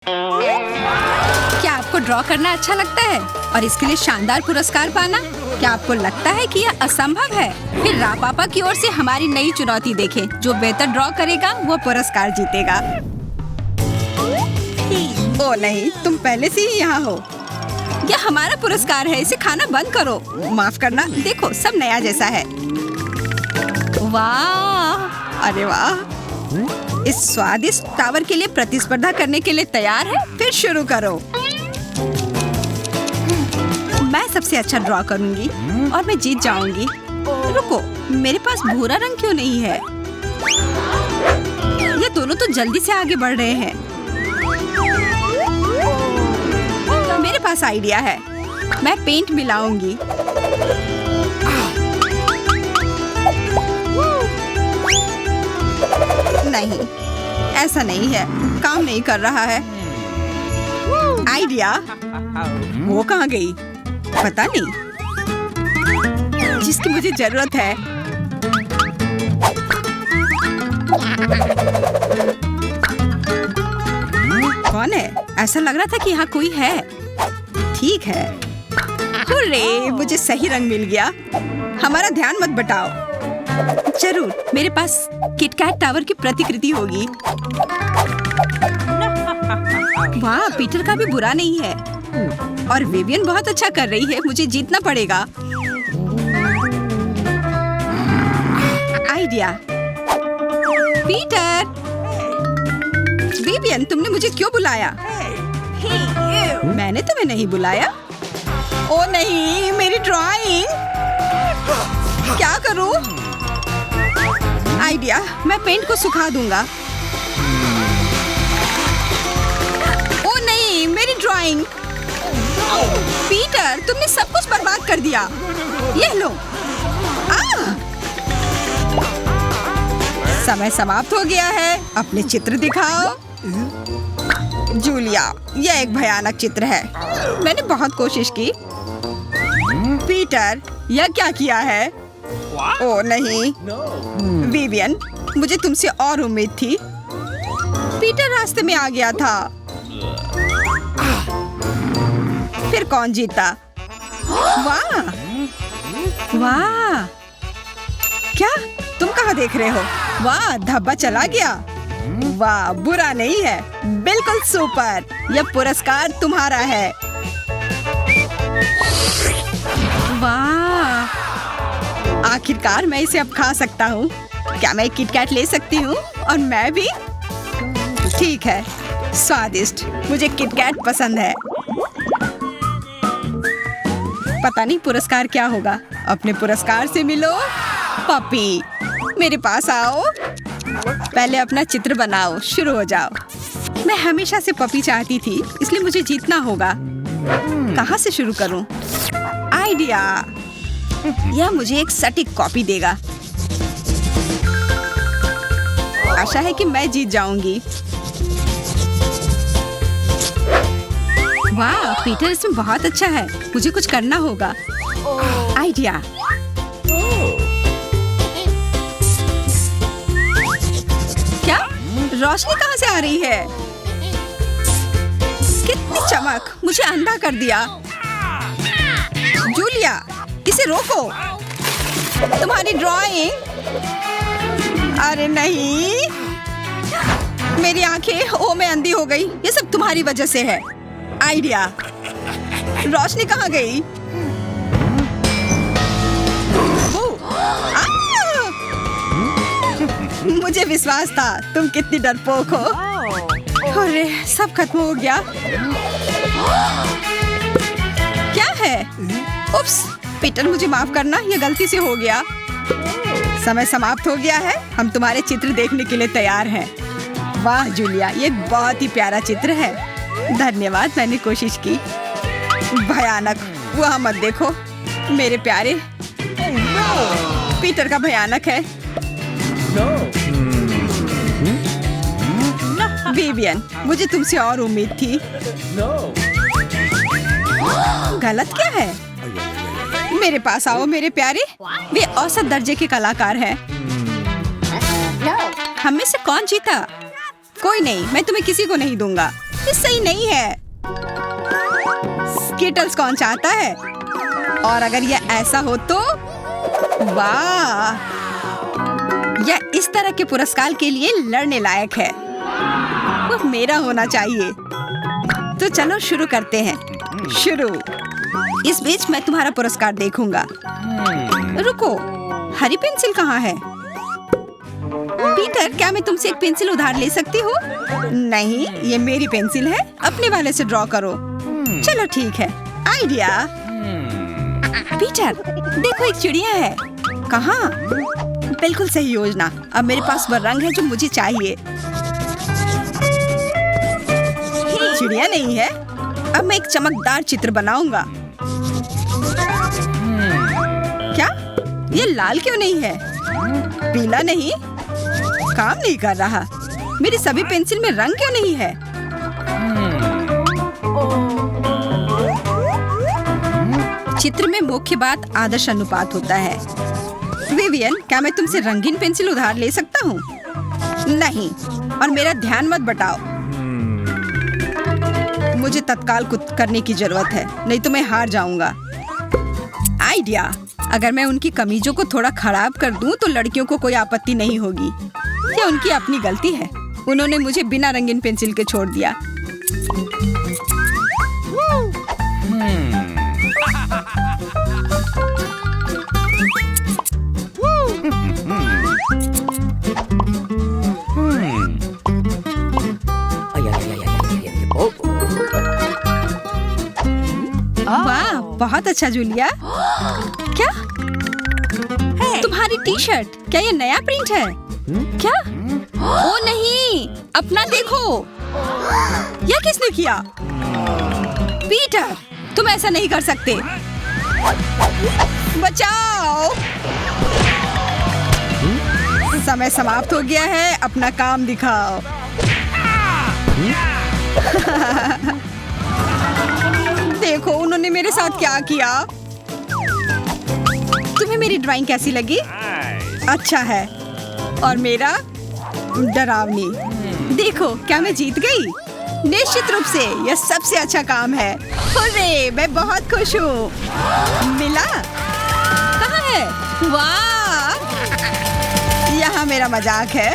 क्या आपको ड्रॉ करना अच्छा लगता है और इसके लिए शानदार पुरस्कार पाना? क्या आपको लगता है कि यह असंभव है? फिर रा पापा की ओर से हमारी नई चुनौती देखें। जो बेहतर ड्रॉ करेगा वो पुरस्कार जीतेगा। ओ नहीं, तुम पहले से ही यहाँ हो। यह हमारा पुरस्कार है, इसे खाना बंद करो। माफ करना, देखो सब नया जैसा है। वाह, अरे वाह। इस स्वादिष्ट टावर के लिए प्रतिस्पर्धा करने के लिए तैयार है? फिर शुरू करो। मैं सबसे अच्छा ड्रॉ करूंगी और मैं जीत जाऊंगी। रुको, मेरे पास भूरा रंग क्यों नहीं है? ये दोनों तो जल्दी से आगे बढ़ रहे हैं। मेरे पास आइडिया है, मैं पेंट मिलाऊंगी। नहीं, ऐसा नहीं है, काम नहीं कर रहा है। आइडिया, वो कहाँ गई? पता नहीं। जिसकी मुझे जरूरत है। कौन है? ऐसा लग रहा था कि यहाँ कोई है। ठीक है। हुर्रे, मुझे सही रंग मिल गया। हमारा ध्यान मत बटाओ। जरूर, मेरे पास किटकैट टावर की प्रतिकृति होगी। वाह, पीटर का भी बुरा नहीं है। और विवियन बहुत अच्छा कर रही है। मुझे जीतना पड़ेगा। आइडिया। पीटर, विवियन, तुमने मुझे क्यों बुलाया? मैंने तुम्हें नहीं बुलाया। ओ नहीं, मेरी ड्राइंग। क्या करूं? आइडिया, मैं पेंट को सुखा दूंगा। ओ नहीं, मेरी ड्राइंग। पीटर, तुमने सब कुछ बर्बाद कर दिया। ये लो। समय समाप्त हो गया है। अपने चित्र दिखाओ। जूलिया, यह एक भयानक चित्र है। मैंने बहुत कोशिश की। पीटर, यह क्या किया है? ओ नहीं। विवियन, मुझे तुमसे और उम्मीद थी। पीटर रास्ते में आ गया था। फिर कौन जीता? वाह वाह। क्या तुम कहाँ देख रहे हो? वाह, धब्बा चला गया। वाह, बुरा नहीं है, बिल्कुल सुपर। यह पुरस्कार तुम्हारा है। वाह, आखिरकार मैं इसे अब खा सकता हूँ। क्या मैं एक किटकैट ले सकती हूँ? और मैं भी? ठीक है, स्वादिष्ट। मुझे किटकैट पसंद है। पता नहीं पुरस्कार क्या होगा। अपने पुरस्कार से मिलो। पपी, मेरे पास आओ। पहले अपना चित्र बनाओ। शुरू हो जाओ। मैं हमेशा से पपी चाहती थी, इसलिए मुझे जीतना होगा। कहाँ से शुरू करूं? आइडिया, यह मुझे एक सटीक कॉपी देगा। आशा है कि मैं जीत जाऊंगी। वाह, पीटर इसमें बहुत अच्छा है। मुझे कुछ करना होगा। आइडिया, क्या रोशनी कहाँ से आ रही है? कितनी चमक, मुझे अंधा कर दिया। जूलिया, इसे रोको। तुम्हारी ड्राइंग। अरे नहीं, मेरी आंखें, ओ मैं अंधी हो गई। ये सब तुम्हारी वजह से है। आइडिया, रोशनी कहाँ गई? मुझे विश्वास था। तुम कितनी डरपोक हो। अरे, सब खत्म हो गया। क्या है? उप्स, पीटर मुझे माफ करना, यह गलती से हो गया। समय समाप्त हो गया है। हम तुम्हारे चित्र देखने के लिए तैयार हैं। वाह जूलिया, ये बहुत ही प्यारा चित्र है। धन्यवाद, मैंने कोशिश की। भयानक, वहाँ मत देखो मेरे प्यारे। पीटर का भयानक है। विवियन, मुझे तुमसे और उम्मीद थी। गलत क्या है? मेरे पास आओ मेरे प्यारे। वे औसत दर्जे के कलाकार हैं। हम में से कौन जीता? कोई नहीं, मैं तुम्हें किसी को नहीं दूंगा। ये सही नहीं है। स्किटल्स कौन चाहता है? और अगर यह ऐसा हो तो वाह, यह इस तरह के पुरस्कार के लिए लड़ने लायक है। वो मेरा होना चाहिए। तो चलो शुरू करते हैं। शुरू। इस बीच मैं तुम्हारा पुरस्कार देखूंगा। रुको, हरी पेंसिल कहाँ है? पीटर, क्या मैं तुमसे एक पेंसिल उधार ले सकती हूँ? नहीं, ये मेरी पेंसिल है। अपने वाले से ड्रॉ करो। चलो ठीक है। आइडिया। पीटर, देखो एक चिड़िया है। कहाँ? बिल्कुल सही योजना। अब मेरे पास वह रंग है जो मुझे चाहिए। चिड़िया नहीं है। अब मैं एक चमकदार चित्र बनाऊंगा। क्या? ये लाल क्यों नहीं है? पीला नहीं? काम नहीं कर रहा। मेरी सभी पेंसिल में रंग क्यों नहीं है? चित्र में मुख्य बात आदर्श अनुपात होता है। विवियन, क्या मैं तुमसे रंगीन पेंसिल उधार ले सकता हूँ? नहीं, और मेरा ध्यान मत बटाओ। मुझे तत्काल कुछ करने की जरूरत है, नहीं तो मैं हार जाऊंगा। आइडिया। अगर मैं उनकी कमीजों को थोड़ा खराब कर दूं तो लड़कियों को कोई आपत्ति नहीं होगी। ये उनकी अपनी गलती है। उन्होंने मुझे बिना रंगीन पेंसिल के छोड़ दिया। वाह, बहुत अच्छा जूलिया। क्या? तुम्हारी टी शर्ट, क्या ये नया प्रिंट है? क्या? ओ नहीं, अपना देखो। यह किसने किया? पीटर, तुम ऐसा नहीं कर सकते। बचाओ। समय समाप्त हो गया है। अपना काम दिखाओ। देखो उन्होंने मेरे साथ क्या किया। तुम्हें मेरी ड्राइंग कैसी लगी? अच्छा है। और मेरा? डरावनी। देखो, क्या मैं जीत गई? निश्चित रूप से यह सबसे अच्छा काम है। हुर्रे, मैं बहुत खुश हूँ। मिला? कहाँ है? वाह, यहाँ मेरा मजाक है।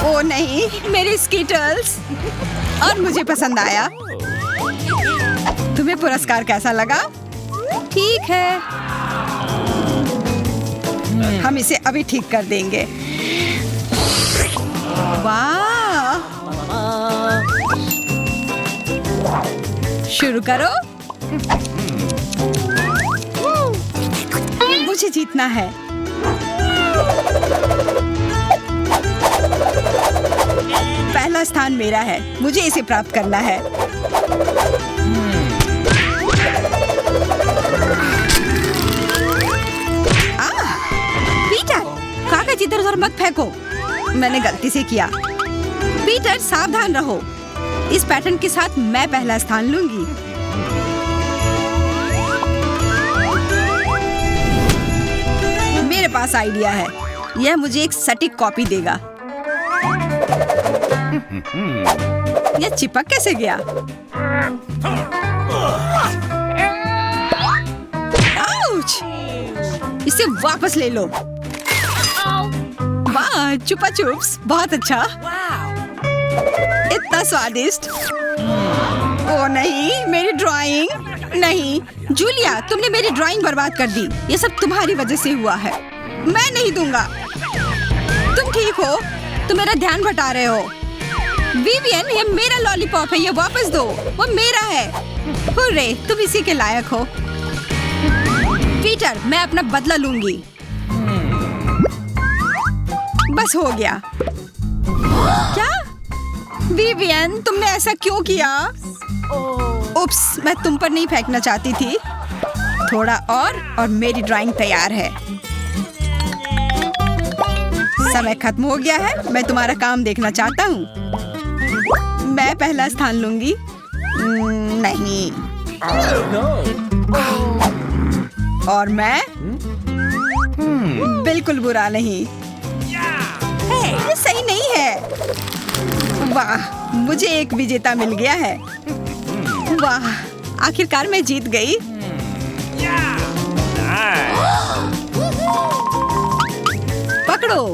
ओ नहीं, मेरे स्किटल्स। और मुझे पसंद आया। तुम्हें पुरस्कार कैसा लगा? ठीक है, हम इसे अभी ठीक कर देंगे। वाह, शुरू करो। मुझे जीतना है। पहला स्थान मेरा है। मुझे इसे प्राप्त करना है। पीटर, कागज इधर उधर मत फेंको। मैंने गलती से किया। पीटर, सावधान रहो। इस पैटर्न के साथ मैं पहला स्थान लूंगी। मेरे पास आइडिया है। यह मुझे एक सटीक कॉपी देगा। यह चिपक कैसे गया? आउच! इसे वापस ले लो। वाह, चुपा चुप्स, बहुत अच्छा। इतना स्वादिष्ट। ओ नहीं, मेरी ड्राइंग। नहीं, जूलिया, तुमने मेरी ड्राइंग बर्बाद कर दी। ये सब तुम्हारी वजह से हुआ है। मैं नहीं दूंगा। तुम ठीक हो? तुम मेरा ध्यान भटा रहे हो। विवियन, ये मेरा लॉलीपॉप है। ये वापस दो। वो मेरा है। हुर्रे, तुम इसी के लायक हो। पीटर, मैं अपना बदला लूंगी। बस हो गया। क्या? विवियन, तुमने ऐसा क्यों किया? उप्स, मैं तुम पर नहीं फेंकना चाहती थी। थोड़ा और मेरी ड्राइंग तैयार है। समय खत्म हो गया है। मैं तुम्हारा काम देखना चाहता हूँ। मैं पहला स्थान लूंगी। नहीं। और मैं बिल्कुल बुरा नहीं। ये सही नहीं है। वाह, मुझे एक विजेता मिल गया है। वाह, आखिरकार मैं जीत गई। पकड़ो।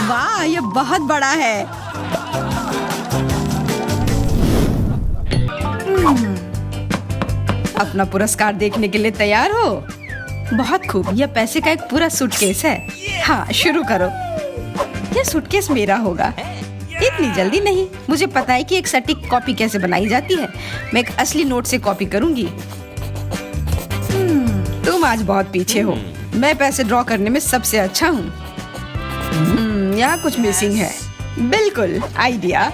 वाह, ये बहुत बड़ा है। अपना पुरस्कार देखने के लिए तैयार हो? बहुत खूब, यह पैसे का एक पूरा सूटकेस है। हाँ, शुरू करो। यह सूटकेस मेरा होगा। इतनी जल्दी नहीं, मुझे पता है कि एक सटीक कॉपी कैसे बनाई जाती है। मैं एक असली नोट से कॉपी करूंगी। तुम आज बहुत पीछे हो। मैं पैसे ड्रॉ करने में सबसे अच्छा हूँ। यहाँ कुछ मिसिंग है। बिल्कुल, आइडिया।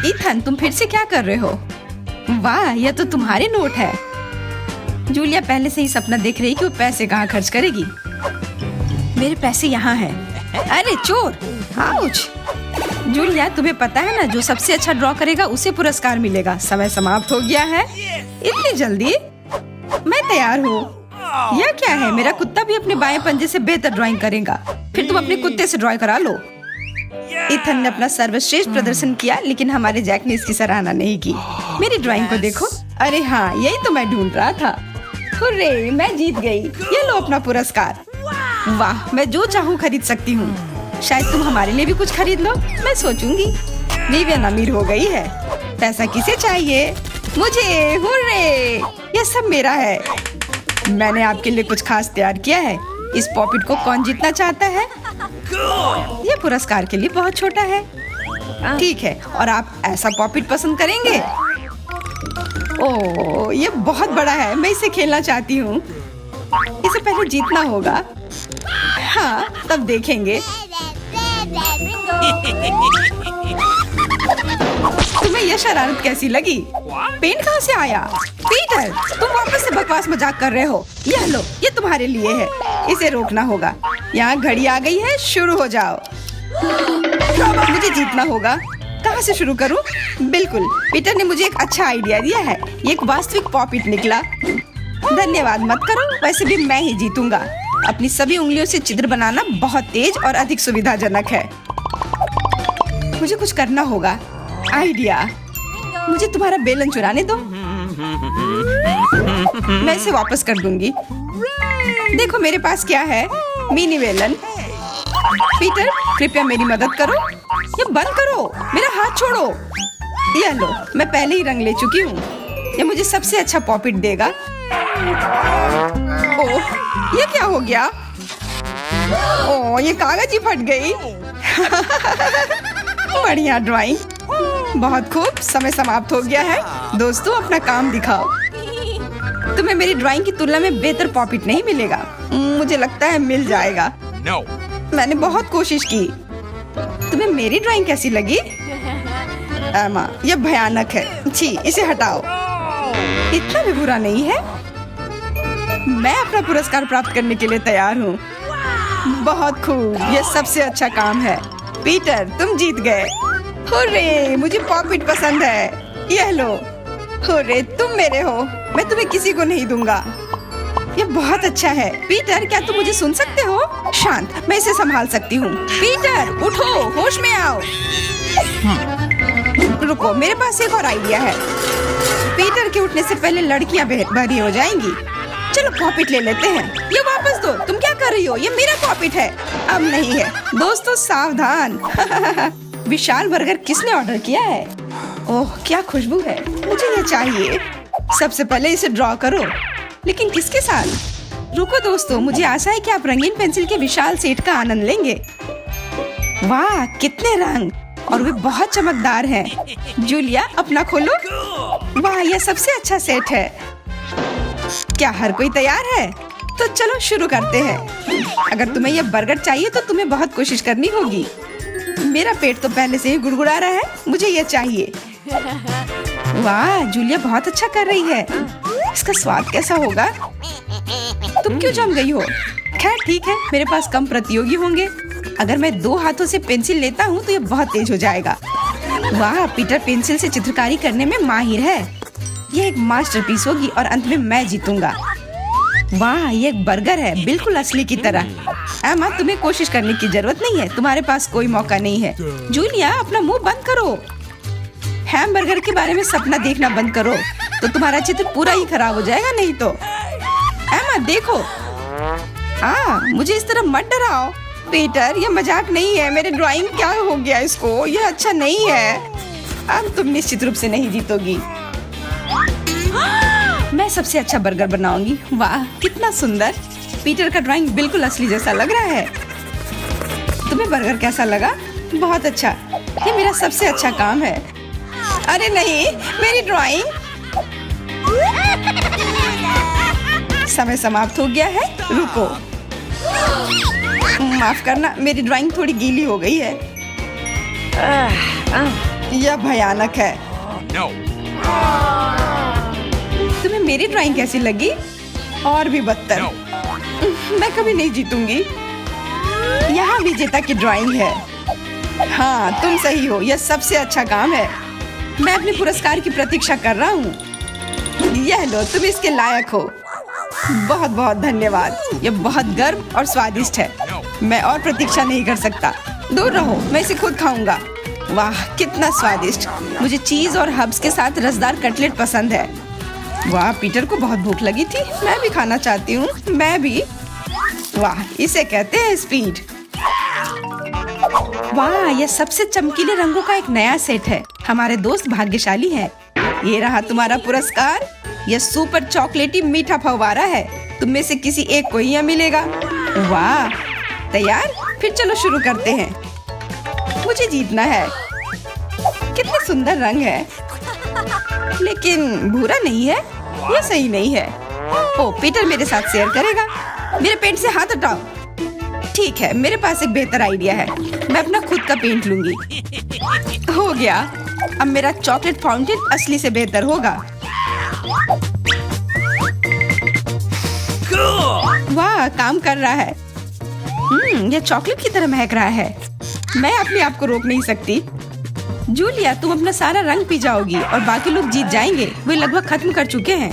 इथन, तुम फिर से क्या कर रहे हो? वाह, यह तो तुम्हारे नोट है। जूलिया पहले से ही सपना देख रही कि वो पैसे कहाँ खर्च करेगी। मेरे पैसे यहाँ हैं। अरे चोर! आउच! जूलिया, तुम्हें पता है ना, जो सबसे अच्छा ड्रॉ करेगा उसे पुरस्कार मिलेगा। समय समाप्त हो गया है। इतनी जल्दी? मैं तैयार हूँ। यह क्या है? मेरा कुत्ता भी अपने बाएं पंजे से बेहतर ड्राइंग करेगा। फिर तुम अपने कुत्ते से ड्रॉ करा लो। इथन ने अपना सर्वश्रेष्ठ प्रदर्शन किया, लेकिन हमारे जैक ने इसकी सराहना नहीं की। मेरी ड्राइंग को देखो। अरे हाँ, यही तो मैं ढूंढ रहा था। हुर्रे, मैं जीत गई। ये लो अपना पुरस्कार। वाह, मैं जो चाहूँ खरीद सकती हूँ। शायद तुम हमारे लिए भी कुछ खरीद लो। मैं सोचूंगी। विवियन अमीर हो गई है। पैसा किसे चाहिए? मुझे। हुर्रे, ये सब मेरा है। मैंने आपके लिए कुछ खास तैयार किया है। इस पॉपिट को कौन जीतना चाहता है? ये पुरस्कार के लिए बहुत छोटा है। ठीक है, और आप ऐसा पॉपिट पसंद करेंगे? ओह, ये बहुत बड़ा है। मैं इसे खेलना चाहती हूँ। इसे पहले जीतना होगा। हाँ, तब देखेंगे। तुम्हें यह शरारत कैसी लगी? पेंट कहाँ से आया? पीटर, तुम वापस से बकवास मजाक कर रहे हो। यह लो, ये तुम्हारे लिए है। इसे रोकना होगा। यहाँ घड़ी आ गई है, शुरू हो जाओ। मुझे जीतना होगा। कहाँ से शुरू करूँ? बिल्कुल, पीटर ने मुझे एक अच्छा आइडिया दिया है। ये एक वास्तविक पॉपिट निकला। धन्यवाद मत करो, वैसे भी मैं ही जीतूंगा। अपनी सभी उंगलियों से चित्र बनाना बहुत तेज और अधिक सुविधाजनक है। मुझे कुछ करना होगा। आइडिया। मुझे तुम्हारा बेलन चुराने दो। मैं इसे वापस कर दूंगी। देखो मेरे पास क्या है। मिनी बेलन। पीटर, कृपया मेरी मदद करो। ये बंद करो। मेरा हाथ छोड़ो। यह लो, मैं पहले ही रंग ले चुकी हूँ। ये मुझे सबसे अच्छा पॉपिट देगा। ओह, ये क्या हो गया? ओह, ये कागज ही फट गई। बढ़िया ड्राइंग। बहुत खूब, समय समाप्त हो गया है। दोस्तों, अपना काम दिखाओ। तुम्हें मेरी ड्राइंग की तुलना में बेहतर पॉपिट नहीं मिलेगा। मुझे लगता है मिल जाएगा। No. मैंने बहुत कोशिश की। तुम्हें मेरी ड्राइंग कैसी लगी? एमा, यह भयानक है। छी, इसे हटाओ। इतना भी बुरा नहीं है। मैं अपना पुरस्कार प्राप्त करने के लिए तैयार हूँ। बहुत खूब, यह सबसे अच्छा काम है। पीटर, तुम जीत गए। हुर्रे, मुझे पॉपिट पसंद है। यह लो। हुर्रे, तुम मेरे हो। मैं तुम्हें किसी को नहीं दूंगा। ये बहुत अच्छा है। पीटर, क्या तुम मुझे सुन सकते हो? शांत, मैं इसे संभाल सकती हूँ। पीटर, उठो, होश में आओ। रुको, मेरे पास एक और आइडिया है। पीटर के उठने से पहले लड़कियाँ भरी हो जाएंगी। चलो पॉपिट ले लेते हैं। ये वापस दो। तुम क्या कर रही हो? ये मेरा पॉपिट है। अब नहीं है। दोस्तों सावधान। विशाल बर्गर किसने ऑर्डर किया है? ओह, क्या खुशबू है। मुझे ये चाहिए। सबसे पहले इसे ड्रॉ करो। लेकिन किसके साथ? रुको दोस्तों, मुझे आशा है कि आप रंगीन पेंसिल के विशाल सेट का आनंद लेंगे। वाह, कितने रंग, और वे बहुत चमकदार हैं। जूलिया, अपना खोलो। वाह, यह सबसे अच्छा सेट है। क्या हर कोई तैयार है? तो चलो शुरू करते हैं। अगर तुम्हें यह बर्गर चाहिए तो तुम्हें बहुत कोशिश करनी होगी। मेरा पेट तो पहले से ही गुड़गुड़ा रहा है। मुझे यह चाहिए। वाह, जूलिया बहुत अच्छा कर रही है। इसका स्वाद कैसा होगा? तुम क्यों जम गई हो? खैर ठीक है, मेरे पास कम प्रतियोगी होंगे। अगर मैं 2 हाथों से पेंसिल लेता हूँ तो ये बहुत तेज हो जाएगा। वाह, पीटर पेंसिल से चित्रकारी करने में माहिर है। ये एक मास्टरपीस होगी और अंत में मैं जीतूंगा। वाह, ये एक बर्गर है, बिल्कुल असली की तरह। एमा, तुम्हें कोशिश करने की जरूरत नहीं है, तुम्हारे पास कोई मौका नहीं है। जूलिया, अपना मुंह बंद करो। हैमबर्गर के बारे में सपना देखना बंद करो, तो तुम्हारा चित्र पूरा ही खराब हो जाएगा नहीं तो। एमा, देखो। मुझे इस तरह मत डराओ। पीटर, ये मजाक नहीं है। मेरे ड्राइंग क्या हो गया इसको? ये अच्छा नहीं है। अब तुम निश्चित रूप से नहीं जीतोगी। मैं सबसे अच्छा बर्गर बनाऊंगी। वाह, कितना सुंदर। पीटर का ड्राइंग बिल्कुल असली जैसा लग रहा है। तुम्हें बर्गर कैसा लगा? बहुत अच्छा। ये मेरा सबसे अच्छा काम है। अरे नहीं, मेरी ड्राइंग। समय समाप्त हो गया है। रुको, माफ करना, मेरी ड्राइंग थोड़ी गीली हो गई है। यह भयानक है। तुम्हें मेरी ड्राइंग कैसी लगी? और भी बदतर। मैं कभी नहीं जीतूंगी। यहाँ विजेता की ड्राइंग है। हाँ, तुम सही हो, यह सबसे अच्छा काम है। मैं अपने पुरस्कार की प्रतीक्षा कर रहा हूँ। यह लो, तुम इसके लायक हो। बहुत बहुत धन्यवाद। यह बहुत गर्म और स्वादिष्ट है। मैं और प्रतीक्षा नहीं कर सकता। दूर रहो, मैं इसे खुद खाऊंगा। वाह, कितना स्वादिष्ट। मुझे चीज और हब्स के साथ रसदार कटलेट पसंद है। वाह, पीटर को बहुत भूख लगी थी। मैं भी खाना चाहती हूँ। मैं भी। वाह, इसे कहते हैं स्पीड। वाह, यह सबसे चमकीले रंगों का एक नया सेट है। हमारे दोस्त भाग्यशाली हैं। ये रहा तुम्हारा पुरस्कार। यह सुपर चॉकलेटी मीठा फव्वारा है। तुम में से किसी एक को ही यह मिलेगा। वाह, तैयार? फिर चलो शुरू करते हैं। मुझे जीतना है। कितने सुंदर रंग है, लेकिन भूरा नहीं है। यह सही नहीं है। ओ, पीटर मेरे साथ शेयर करेगा। मेरे पेंट से हाथ हटाओ। ठीक है, मेरे पास एक बेहतर आइडिया है। मैं अपना खुद का पेंट लूंगी। हो गया। अब मेरा चॉकलेट फाउंटेन असली से बेहतर होगा। वाह, काम कर रहा है। यह चॉकलेट की तरह महक रहा है। मैं अपने आप को रोक नहीं सकती। जूलिया, तुम अपना सारा रंग पी जाओगी और बाकी लोग जीत जाएंगे। वे लगभग खत्म कर चुके हैं।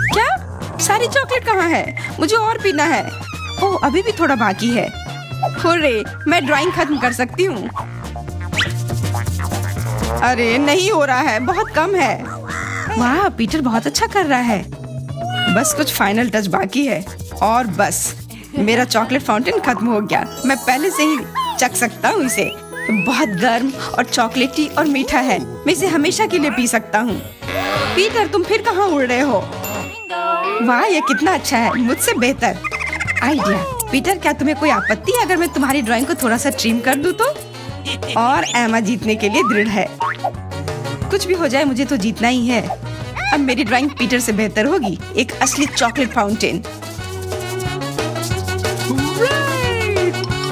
क्या? सारी चॉकलेट कहाँ है? मुझे और पीना है। ओह, अभी भी थोड़ा बाकी है। हुर्रे, मैं ड्राइंग खत्म कर सकती हूँ। अरे नहीं हो रहा है, बहुत कम है। वाह, पीटर बहुत अच्छा कर रहा है। बस कुछ फाइनल टच बाकी है और बस मेरा चॉकलेट फाउंटेन खत्म हो गया। मैं पहले से ही चख सकता हूँ इसे। बहुत गर्म और चॉकलेटी और मीठा है। मैं इसे हमेशा के लिए पी सकता हूँ। पीटर, तुम फिर कहाँ उड़ रहे हो? वाह, ये कितना अच्छा है। मुझसे बेहतर आइडिया। पीटर, क्या तुम्हें कोई आपत्ति है अगर मैं तुम्हारी ड्राइंग को थोड़ा सा ट्रिम कर दूँ तो? और एमा जीतने के लिए दृढ़ है। कुछ भी हो जाए, मुझे तो जीतना ही है। अब मेरी ड्राइंग पीटर से बेहतर होगी। एक असली चॉकलेट फाउंटेन।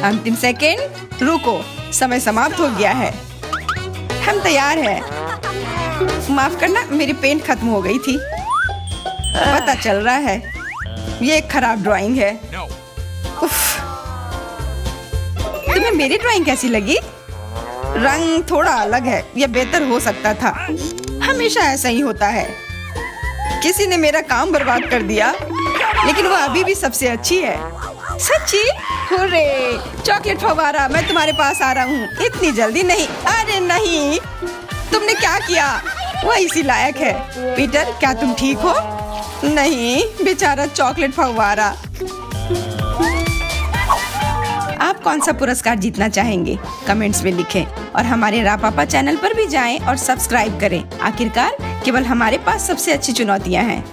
अंतिम सेकेंड। रुको, समय समाप्त हो गया है। हम तैयार हैं। माफ करना, मेरी पेंट खत्म हो गई थी। पता चल रहा है ये एक खराब ड्राइंग है। उफ। तुम्हें मेरी ड्राइंग कैसी लगी? रंग थोड़ा अलग है। यह बेहतर हो सकता था। हमेशा ऐसा ही होता है। किसी ने मेरा काम बर्बाद कर दिया, लेकिन वह अभी भी सबसे अच्छी है। सच्ची? हुर्रे, चॉकलेट फव्वारा, मैं तुम्हारे पास आ रहा हूँ। इतनी जल्दी नहीं। अरे नहीं, तुमने क्या किया? वह इसी लायक है। पीटर, क्या तुम ठीक हो? नहीं, बेचारा चॉकलेट फव्वारा। आप कौन सा पुरस्कार जीतना चाहेंगे? कमेंट्स में लिखें और हमारे रापापा चैनल पर भी जाएं और सब्सक्राइब करें। आखिरकार केवल हमारे पास सबसे अच्छी चुनौतियां हैं।